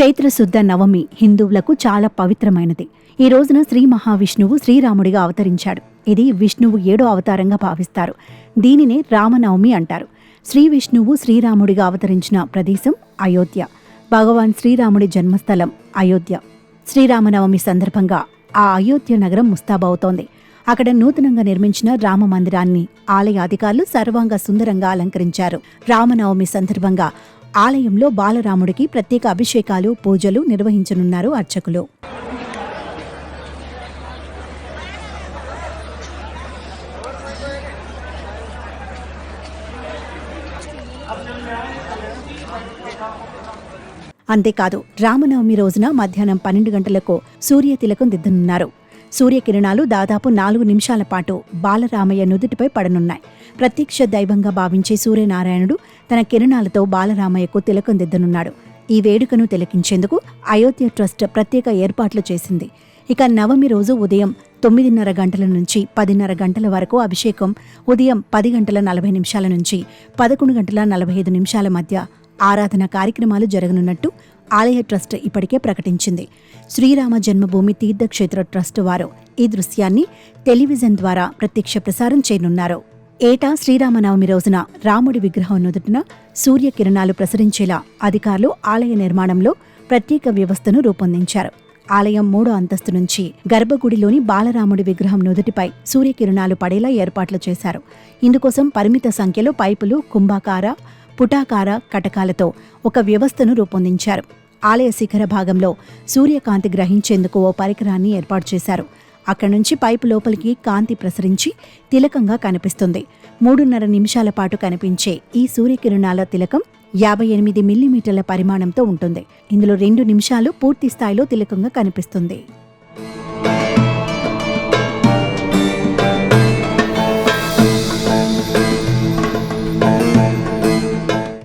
చైత్ర శుద్ధ నవమి హిందువులకు చాలా పవిత్రమైనది. ఈ రోజున శ్రీ మహావిష్ణువు శ్రీరాముడిగా అవతరించాడు. ఇది విష్ణువు 7వ అవతారంగా భావిస్తారు. దీనినే రామనవమి అంటారు. శ్రీ విష్ణువు శ్రీరాముడిగా అవతరించిన ప్రదేశం అయోధ్య. భగవాన్ శ్రీరాముడి జన్మస్థలం అయోధ్య. శ్రీరామనవమి సందర్భంగా ఆ అయోధ్య నగరం ముస్తాబవుతోంది. అక్కడ నూతనంగా నిర్మించిన రామ మందిరాన్ని ఆలయ అధికారులు సర్వాంగ సుందరంగా అలంకరించారు. రామనవమి సందర్భంగా ఆలయంలో బాలరాముడికి ప్రత్యేక అభిషేకాలు, పూజలు నిర్వహించనున్నారు అర్చకులు. అంతేకాదు, రామనవమి రోజున మధ్యాహ్నం 12 గంటలకు సూర్యతిలకం దిద్దనున్నారు. సూర్యకిరణాలు దాదాపు 4 నిమిషాల పాటు బాలరామయ్య నుదుటిపై పడనున్నాయి. ప్రత్యక్ష దైవంగా భావించే సూర్యనారాయణుడు తన కిరణాలతో బాలరామయ్యకు తిలకం దిద్దనున్నాడు. ఈ వేడుకను తిలకించేందుకు అయోధ్య ట్రస్ట్ ప్రత్యేక ఏర్పాట్లు చేసింది. ఇక నవమి రోజు ఉదయం 9:30 గంటల నుంచి 10:30 గంటల వరకు అభిషేకం, ఉదయం 10:40 నుంచి 11:45 మధ్య ఆరాధన కార్యక్రమాలు జరగనున్నట్టు ఆలయ ట్రస్ట్ ఇప్పటికే ప్రకటించింది. శ్రీరామ జన్మభూమి తీర్థక్షేత్ర ట్రస్ట్ వారు ఈ దృశ్యాన్ని టెలివిజన్ ద్వారా ప్రత్యక్ష ప్రసారం చేయనున్నారు. ఏటా శ్రీరామనవమి రోజున రాముడి విగ్రహం నుదుటిన సూర్యకిరణాలు ప్రసరించేలా అధికారులు ఆలయ నిర్మాణంలో ప్రత్యేక వ్యవస్థను రూపొందించారు. ఆలయం 3వ అంతస్తు నుంచి గర్భగుడిలోని బాలరాముడి విగ్రహం నుదుటిపై సూర్యకిరణాలు పడేలా ఏర్పాట్లు చేశారు. ఇందుకోసం పరిమిత సంఖ్యలో పైపులు, కుంభాకార, పుటాకార కటకాలతో ఒక వ్యవస్థను రూపొందించారు. ఆలయ శిఖర భాగంలో సూర్యకాంతి గ్రహించేందుకు ఓ పరికరాన్ని ఏర్పాటు చేశారు. అక్కడి నుంచి పైపు లోపలికి కాంతి ప్రసరించి తిలకంగా కనిపిస్తుంది. 3:30 నిమిషాల పాటు కనిపించే ఈ సూర్యకిరణాల తిలకం 58 మిల్లీమీటర్ల పరిమాణంతో ఉంటుంది. ఇందులో 2 నిమిషాలు పూర్తి స్థాయిలో తిలకంగా కనిపిస్తుంది.